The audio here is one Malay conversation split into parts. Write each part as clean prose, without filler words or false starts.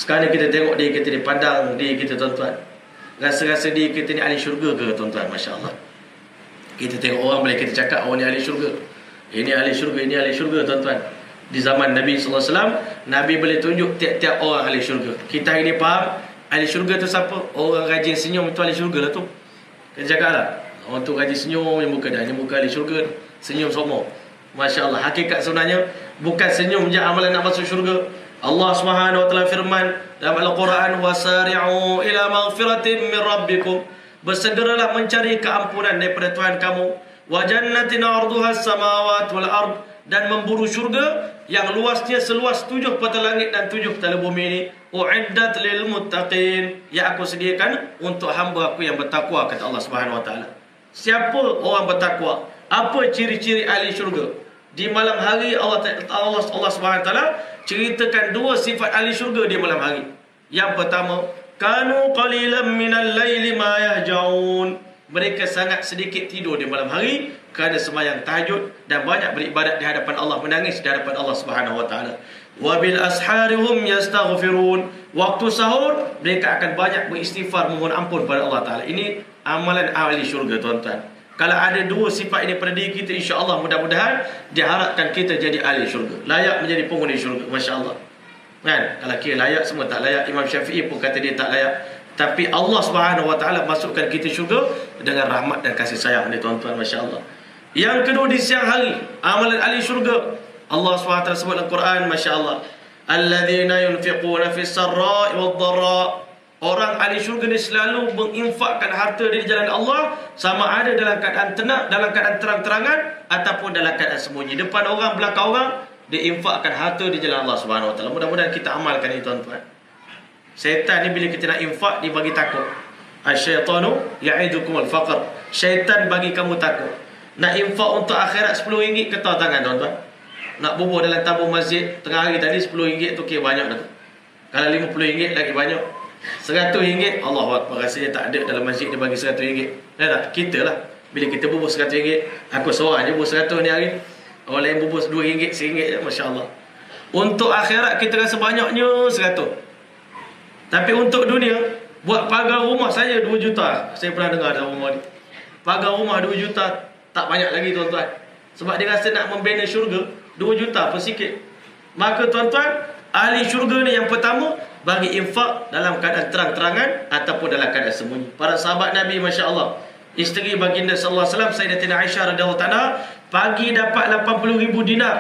Sekarang kita tengok diri kita ni, pandang diri kita tuan-tuan, rasa-rasa diri kita ni ahli syurga ke tuan-tuan? Masya Allah. Kita tengok orang boleh kita cakap orang ni ahli syurga, ini ahli syurga, ini ahli syurga tuan-tuan. Di zaman Nabi SAW, Nabi boleh tunjuk tiap-tiap orang ahli syurga. Kita hari ni faham ahli syurga tu siapa? Orang rajin senyum tu ahli syurga lah tu. Kita cakap lah, orang tu rajin senyum, yang muka dah, yang muka ahli syurga, senyum semua. Masya Allah. Hakikat sebenarnya bukan senyum je amalan nak masuk syurga. Allah Subhanahu wa taala firman dalam Al-Quran, wasari'u ila maghfiratin min rabbikum, bersegeralah mencari keampunan daripada Tuhan kamu, wa jannatin 'arduha as-samawati wal ard, dan memburu syurga yang luasnya seluas 7 petal langit dan 7 petal bumi ini, uiddat lil muttaqin, yang aku sediakan untuk hamba aku yang bertakwa, kata Allah Subhanahu wa taala. Siapa orang bertakwa? Apa ciri-ciri ahli syurga? Di malam hari Allah Subhanahu wa taala ceritakan 2 sifat ahli syurga di malam hari. Yang pertama, kanu qalilan minal laili ma yahjaun, mereka sangat sedikit tidur di malam hari kerana sembahyang tahajud dan banyak beribadat di hadapan Allah, menangis di hadapan Allah Subhanahu wa taala. Wa bil ashari hum yastaghfirun, waktu sahur mereka akan banyak beristighfar, memohon ampun pada Allah taala. Ini amalan ahli syurga tuan-tuan. Kalau ada 2 sifat ini pada diri kita, insya-Allah mudah-mudahan diharapkan kita jadi ahli syurga, layak menjadi penghuni syurga. Masya-Allah. Kan? Kalau kira layak, semua tak layak. Imam Syafi'i pun kata dia tak layak. Tapi Allah Subhanahu wa taala masukkan kita syurga dengan rahmat dan kasih sayang ni tuan-tuan. Masya-Allah. Yang kedua, di siang hari, amalan ahli syurga, Allah Subhanahu wa taala sebut dalam Quran, masya-Allah, alladzina yunfiquna fis sarra'i wad dharra, orang ahli syurga ni selalu menginfakkan harta di jalan Allah, sama ada dalam keadaan tenang, dalam keadaan terang-terangan, ataupun dalam keadaan sembunyi. Depan orang, belakang orang, dia infakkan harta di jalan Allah Subhanahu wa taala. Mudah-mudahan kita amalkan ini tuan-tuan. Syaitan ni bila kita nak infak, dia bagi takut. Asyaitanu ya'idukumul faqr, syaitan bagi kamu takut. Nak infak untuk akhirat RM10, ketar tangan tuan-tuan. Nak bubur dalam tabung masjid tengah hari tadi, RM10 tu kira banyak dah tu. Kalau RM50 lagi banyak. RM100, Allahu Akbar, rasanya tak ada dalam masjid dia bagi RM100. Tak? Kita lah, bila kita bubur RM100, aku seorang je bubur RM100 ni hari. Orang lain bubur RM2, RM1 je, Masya Allah. Untuk akhirat kita rasa banyaknya RM100. Tapi untuk dunia, buat pagar rumah saja 2 juta. Saya pernah dengar dalam rumah ni, pagar rumah 2 juta, tak banyak lagi tuan-tuan. Sebab dia rasa nak membina syurga, 2 juta pun sikit. Maka tuan-tuan, ahli syurga ni yang pertama, bagi infak dalam keadaan terang-terangan ataupun dalam keadaan sembunyi. Para sahabat Nabi, Masya Allah, isteri baginda sallallahu alaihi wasallam, Sayyidatina Aisyah radhiyallahu ta'ala, pagi dapat 80,000 dinar.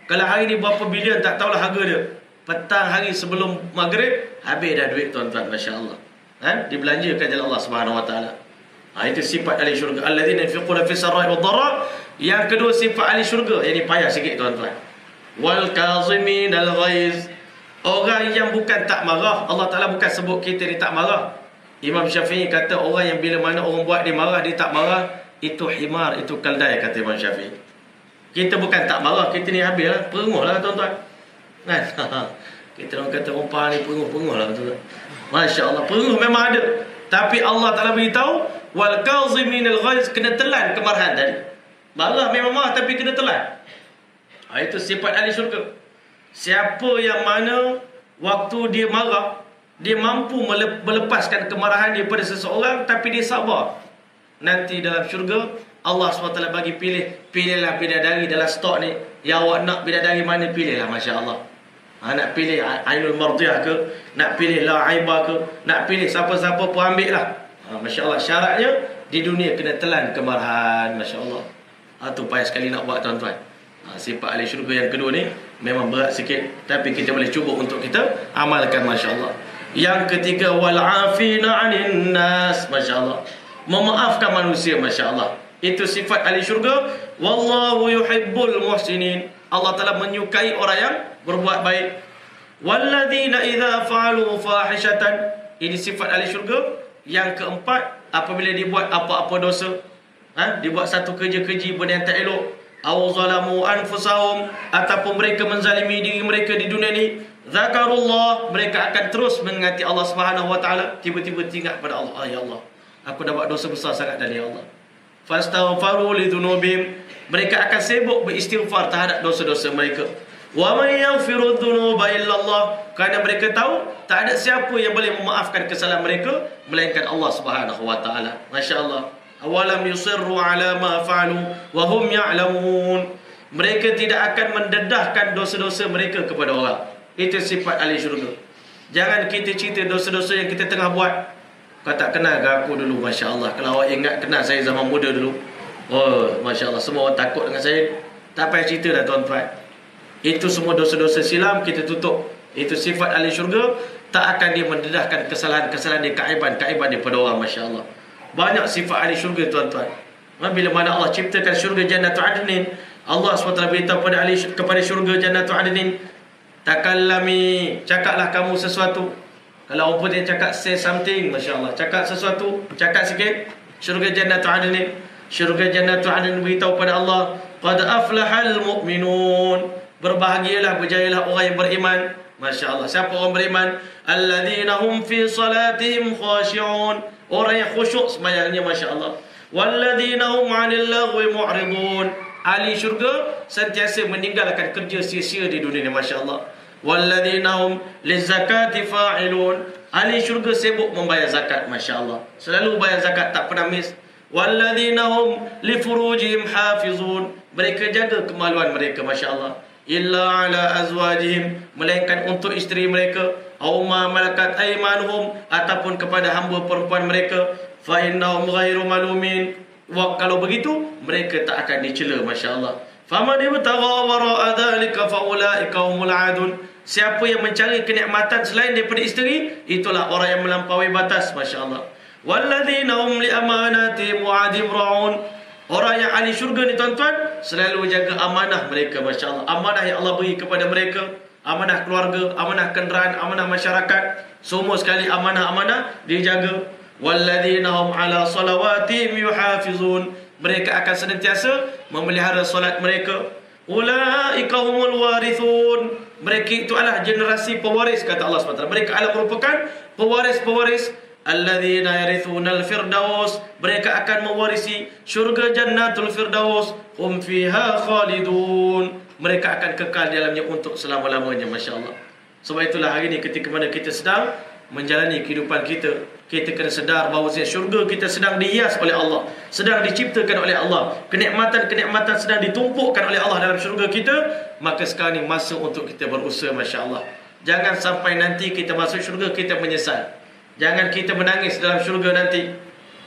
Kalau hari ni berapa bilion tak tahulah harga dia. Petang hari sebelum maghrib, habis dah duit tuan-tuan. Masya Allah. Dibelanjakan jalan Allah Subhanahu wa taala. Itu sifat ahli syurga, alladzina yunfiquna fis sarra'i wad dharra. Yang kedua, sifat ahli syurga, yang ni payah sikit tuan-tuan, wal kaziminal ghaiz, orang yang bukan tak marah. Allah Ta'ala bukan sebut kita ni tak marah. Imam Syafi'i kata orang yang bila mana orang buat dia marah, dia tak marah, itu himar, itu kaldai, kata Imam Syafi'i. Kita bukan tak marah, kita ni habis lah, perenguh lah tuan-tuan. Kan? Kita orang kata rumpah ni perenguh lah tuan-tuan. Masya Allah, perenguh memang ada. Tapi Allah Ta'ala beritahu, wal kaziminal ghaiz, kena telan kemarahan tadi. Marah memang marah, tapi kena telan. Itu sifat ahli syurga. Siapa yang mana waktu dia marah, dia mampu melepaskan kemarahan dia pada seseorang, tapi dia sabar, nanti dalam syurga Allah SWT bagi pilihlah bidadari dalam stok ni. Ya awak nak bidadari mana, pilihlah. Masya Allah. Nak pilih Ainul Mardiyah ke, nak pilih La Aibah ke, nak pilih siapa-siapa pun ambil lah. Masya Allah. Syaratnya di dunia kena telan kemarahan. Masya Allah. Itu payah sekali nak buat tuan-tuan. Sifat ahli syurga yang kedua ni memang berat sikit, tapi kita boleh cuba untuk kita amalkan. Masya Allah. Yang ketiga, wal afina 'anil nas. Masya Allah. Memaafkan manusia. Masya Allah. Itu sifat ahli syurga. Wallahu yuhibbul muhsinin. Allah Ta'ala menyukai orang yang berbuat baik. Walladzina idza fa'alu fahishatan. Ini sifat ahli syurga. Yang keempat, apabila dibuat apa-apa dosa, dibuat satu kerja-kerja benda yang tak elok, aw zalamu anfusahum, ataupun mereka menzalimi diri mereka di dunia ni, zakarullah, mereka akan terus mengingati Allah Subhanahu wa taala. Tiba-tiba ingat pada Allah, ya Allah, aku dah buat dosa besar sangat dari Allah. Fastaghfaru lidhunubihim, mereka akan sibuk beristighfar terhadap dosa-dosa mereka. Wa man yaghfiru dzunuba illallah, kerana mereka tahu tak ada siapa yang boleh memaafkan kesalahan mereka melainkan Allah Subhanahu wa taala. Masya-Allah. Awalam yusirru ala ma fa'alu wa hum ya'lamun. Mereka tidak akan mendedahkan dosa-dosa mereka kepada orang. Itu sifat ahli syurga. Jangan kita cerita dosa-dosa yang kita tengah buat. Kau tak kenal ke aku dulu, masya-Allah. Kalau awak ingat kenal saya zaman muda dulu. Oh, masya-Allah, semua orang takut dengan saya. Tak payah cerita dah tuan-tuan. Itu semua dosa-dosa silam kita tutup. Itu sifat ahli syurga. Tak akan dia mendedahkan kesalahan-kesalahan dia, keaiban-keaiban daripada orang, masya-Allah. Banyak sifat ahli syurga tuan-tuan. Bila mana Allah ciptakan syurga Jannatul Adnin, Allah SWT beritahu kepada syurga Jannatul Adnin, takallami, cakaplah kamu sesuatu. Kalau orang putih cakap say something, masya-Allah, cakap sesuatu, cakap sikit. Syurga Jannatul Adnin, syurga Jannatul Adnin beritahu pada Allah, qad aflahal mu'minun, berbahagialah, berjayalah orang yang beriman. Masya-Allah. Siapa orang beriman? Alladzina hum fi salatihim khashi'un, orang yang khusyuk sembahyangnya, masya-Allah. Walladzina hum 'anil lagwi mu'ridun, ahli syurga sentiasa meninggalkan kerja sia-sia di dunia ni, masya-Allah. Walladzina hum lizakati fa'ilun, ahli syurga sibuk membayar zakat, masya-Allah. Selalu bayar zakat, tak pernah miss. Walladzina hum li furujihim hafizun, mereka jaga kemaluan mereka, masya-Allah. Illa ala azwajihim, melainkan untuk isteri mereka, aw ma malakat aymanuhum, ataupun kepada hamba perempuan mereka, fa innahum ghairu malumin, kalau begitu mereka tak akan dicela, masya-Allah. Faman ibtagha wara'a dzalika fa ulaika humul adun, siapa yang mencari kenikmatan selain daripada isteri, itulah orang yang melampaui batas, masya-Allah. Walladzina hum li amanatihim wa 'adim ra'un, orang yang ahli syurga ni tuan-tuan selalu jaga amanah mereka, masya-Allah. Amanah yang Allah beri kepada mereka, amanah keluarga, amanah kenderaan, amanah masyarakat, semua sekali amanah-amanah dijaga. Walladzina hum ala salawatihim yuhafizun, mereka akan senantiasa memelihara solat mereka. Ulaika humul warithun, mereka itu adalah generasi pewaris, kata Allah SWT. Mereka adalah merupakan pewaris-pewaris. Alladzina yarithunal firdaus, mereka akan mewarisi syurga Jannatul Firdaus. Hum fiha khalidun, mereka akan kekal dalamnya untuk selama-lamanya, masya-Allah. Sebab itulah hari ini ketika mana kita sedang menjalani kehidupan kita, kita kena sedar bahawa syurga kita sedang dihias oleh Allah, sedang diciptakan oleh Allah, kenikmatan-kenikmatan sedang ditumpukkan oleh Allah dalam syurga kita. Maka sekarang ni masa untuk kita berusaha, masya-Allah. Jangan sampai nanti kita masuk syurga kita menyesal. Jangan kita menangis dalam syurga nanti.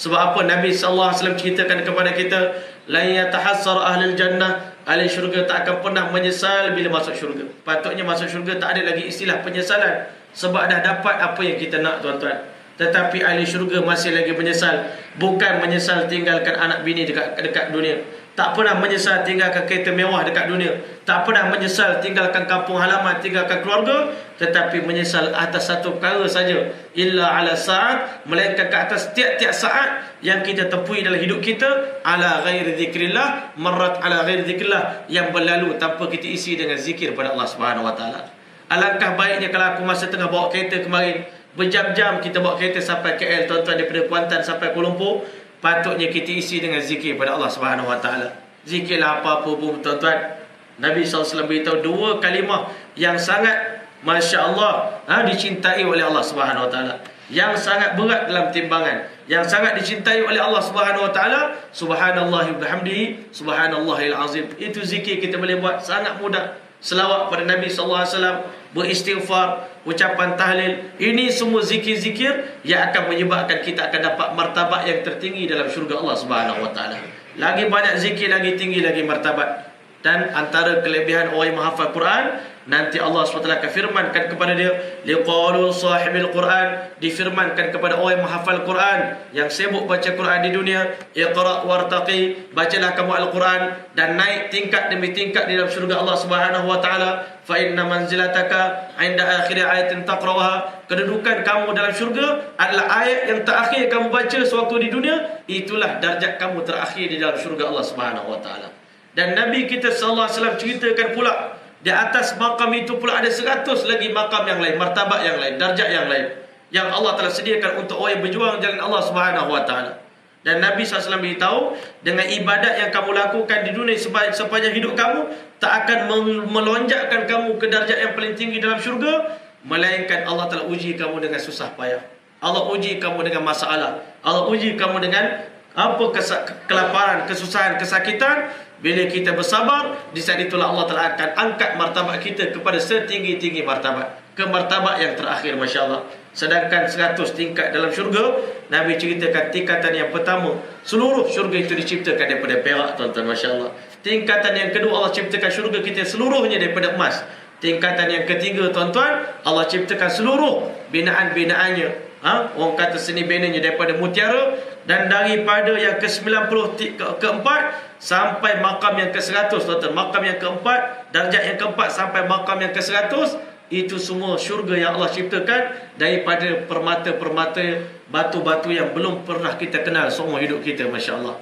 Sebab apa? Nabi SAW ceritakan kepada kita, la yatahassar ahlul jannah, ahli syurga tak akan pernah menyesal bila masuk syurga. Patutnya masuk syurga tak ada lagi istilah penyesalan, sebab dah dapat apa yang kita nak, tuan-tuan. Tetapi ahli syurga masih lagi menyesal. Bukan menyesal tinggalkan anak bini dekat dunia, tak pernah menyesal tinggalkan kereta mewah dekat dunia, tak pernah menyesal tinggalkan kampung halaman, tinggalkan keluarga, tetapi menyesal atas satu perkara saja, illa ala saat, melainkan ke atas tiap-tiap saat yang kita tempuhi dalam hidup kita, ala ghairi zikrillah, marrat ala ghairi zikrillah, yang berlalu tanpa kita isi dengan zikir pada Allah Subhanahu wa taala. Alangkah baiknya kalau aku masa tengah bawa kereta kemarin, berjam-jam kita bawa kereta sampai KL, tuan-tuan, daripada Kuantan sampai Kuala Lumpur, patutnya kita isi dengan zikir pada Allah Subhanahu wa taala. Zikirlah apa-apa pun, tuan-tuan. Nabi SAW beritahu dua kalimah yang sangat, masya-Allah, dicintai oleh Allah Subhanahu wa taala, yang sangat berat dalam timbangan, yang sangat dicintai oleh Allah Subhanahu wa taala. Subhanallahi bihamdihi, subhanallahil azim. Itu zikir kita boleh buat sangat mudah. Selawat pada Nabi SAW, beristighfar, ucapan tahlil, ini semua zikir-zikir yang akan menyebabkan kita akan dapat martabat yang tertinggi dalam syurga Allah Subhanahu wa taala. Lagi banyak zikir, lagi tinggi lagi martabat. Dan antara kelebihan orang yang menghafal Quran, nanti Allah SWT akan firmankan kepada dia, liqalu sahibil Quran, difirmankan kepada orang yang menghafal Quran, yang sibuk baca Quran di dunia, iqra' wartaqi, bacalah kamu Al-Quran dan naik tingkat demi tingkat di dalam syurga Allah Subhanahu wa taala. Fa inna manzilataka 'inda akhir ayatin taqra'uha, kedudukan kamu dalam syurga adalah ayat yang terakhir kamu baca sewaktu di dunia, itulah darjat kamu terakhir di dalam syurga Allah Subhanahu wa taala. Dan Nabi kita sallallahu alaihi wasallam ceritakan pula, di atas makam itu pula ada 100 lagi makam yang lain, martabat yang lain, darjat yang lain, yang Allah telah sediakan untuk orang yang berjuang jalan Allah Subhanahu wa taala. Dan Nabi SAW beritahu, dengan ibadat yang kamu lakukan di dunia sepanjang hidup kamu, tak akan melonjakkan kamu ke darjat yang paling tinggi dalam syurga, melainkan Allah telah uji kamu dengan susah payah. Allah uji kamu dengan masalah. Allah uji kamu dengan kelaparan, kesusahan, kesakitan. Bila kita bersabar, di saat itulah Allah telah akan angkat martabat kita kepada setinggi-tinggi martabat, ke martabat yang terakhir, Masya Allah. Sedangkan 100 tingkat dalam syurga, Nabi ceritakan tingkatan yang pertama, seluruh syurga itu diciptakan daripada perak, tuan-tuan, Masya Allah. Tingkatan yang kedua, Allah ciptakan syurga kita seluruhnya daripada emas. Tingkatan yang ketiga, tuan-tuan, Allah ciptakan seluruh binaan-binaannya, orang kata seni binanya, daripada mutiara. Dan daripada yang ke-90 keempat sampai makam yang ke-100, tuan-tuan, makam yang keempat, darjat yang keempat sampai makam yang ke-100, itu semua syurga yang Allah ciptakan daripada permata-permata, batu-batu yang belum pernah kita kenal seumur hidup kita, Masya Allah.